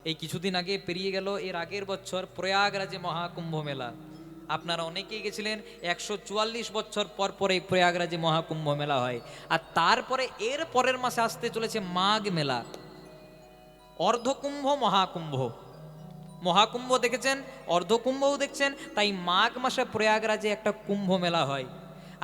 এই কিছুদিন আগে পেরিয়ে গেল এর আগের বছর প্রয়াগরাজে মহাকুম্ভ মেলা। আপনারা অনেকেই গেছিলেন। 144 বছর পর পর এই প্রয়াগরাজে মহাকুম্ভ মেলা হয়। আর তারপরে এর পরের মাসে আসতে চলেছে মাঘ মেলা, অর্ধকুম্ভ মহাকুম্ভ। মহাকুম্ভ দেখেছেন, অর্ধকুম্ভও দেখছেন, তাই মাঘ মাসে প্রয়াগরাজে একটা কুম্ভ মেলা হয়।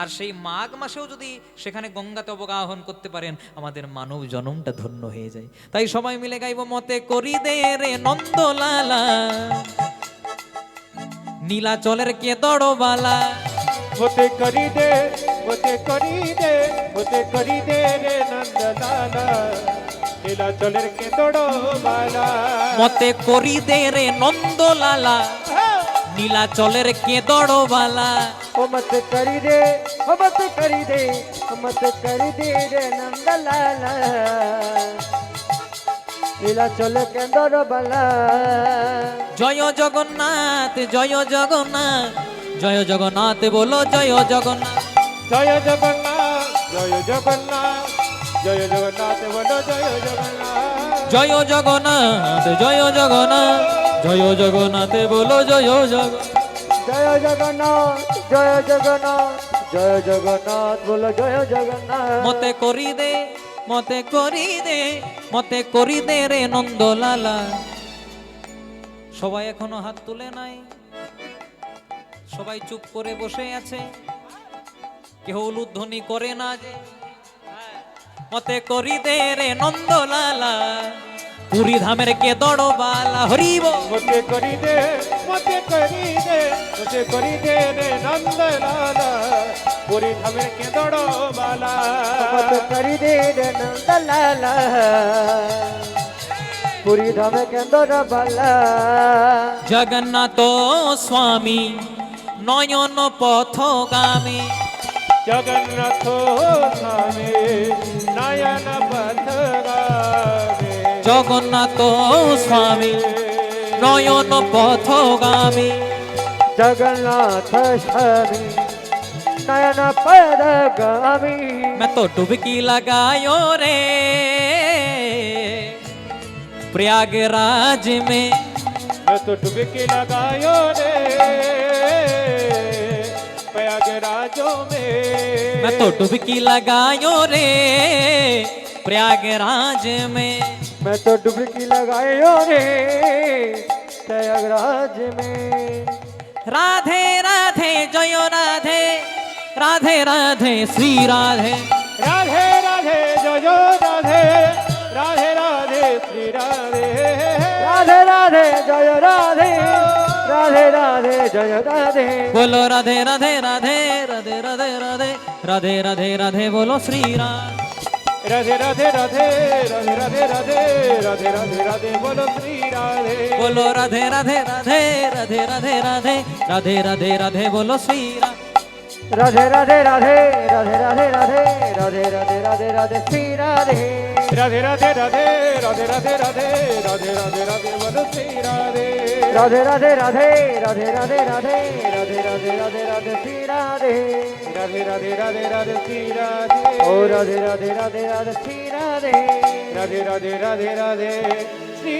আর সেই মাঘ মাসেও যদি সেখানে গঙ্গাতে অবগাহন করতে পারেন, আমাদের মানব জনমটা ধন্য হয়ে যায়। তাই সবাই মিলে গাইব, মতে করি দে রে নন্দলালা, নীলাচলের কে দড়বালা। মতে করি দে, মতে করি দে, মতে করি দে রে নন্দলালা, নীলাচলের কে দড়বালা। মতে করি দে রে নন্দলালা, নীলাচলের কে দড়বালা। ओ मत करी दे, ओ मत करी दे, ओ मत करी दे रे नंदलाला, लीला चले केंदर बाला। জয় জগন্নাথ, জয় জগন্নাথ, জয় জগন্নাথ বলো জয় জগন্নাথ। জয় জগন্নাথ, জয় জগন্নাথ, জয় জগন্নাথ বলো জয় জগন্নাথ। জয় জগন্নাথ, জয় জগন্নাথ, জয় জগন্নাথ বলো জয় জগন্নাথ। जय जगन्नाथ, जय जगन्नाथ, जय जगन्नाथ बोलो जय जगन्नाथ। মতে করি দে, মতে করি দে, মতে করি দে রে নন্দলালা। সবাই এখনো হাত তুলে নাই, সবাই চুপ করে বসে আছে, কেউ উলুধ্বনি করে না যে। মতে করি দে রে নন্দলালা, পুরী ধামের কে দড়বালা। হরিব মতে করি দে, মতে করি দে, মতে করি দে রে নন্দলালা, পুরী ধামের কে দড়বালা। मत करी दे रे नंदलाला, पूरी धाम केंदर बाला। জগন্নাথ স্বামী নয়ন পথগামী, জগন্নাথ স্বামী নয়ন পথগামী। জগন্নাথ স্বামী নয়ন পথগামী। जगन्नाथ स्वामी नयन पदगामी। मैं तो डुबकी लगायो रे प्रयागराज में, मैं तो डुबकी लगायो रे प्रयागराजों में। मैं तो डुबकी लगायो रे प्रयागराज में। मैं तो डुबकी लगायो रे प्रयागराज में। राधे राधे जय राधे, राधे राधे श्री राधे। राधे राधे जय जय राधे, राधे राधे श्री राधे। राधे राधे जय राधे, राधे राधे जय राधे। बोलो राधे राधे राधे, राधे राधे राधे, राधे राधे राधे बोलो श्री राम। राधे राधे राधे, राधे राधे राधे, राधे राधे राधे बोलो श्री राधे। बोलो राधे राधे राधे, राधे राधे राधे, राधे राधे राधे बोलो श्री राम। राधे राधे राधे, राधे राधे राधे, राधे राधे राधे राधे श्री राधे। राधे राधे राधे, राधे राधे राधे, राधे राधे राधे बोलो श्री राधे। राधे राधे राधे, राधे राधे राधे, राधे राधे राधे राधे श्री राधे। राधे राधे राधे राधे श्री राधे। ओ राधे राधे राधे राधे श्री राधे। राधे राधे राधे राधे श्री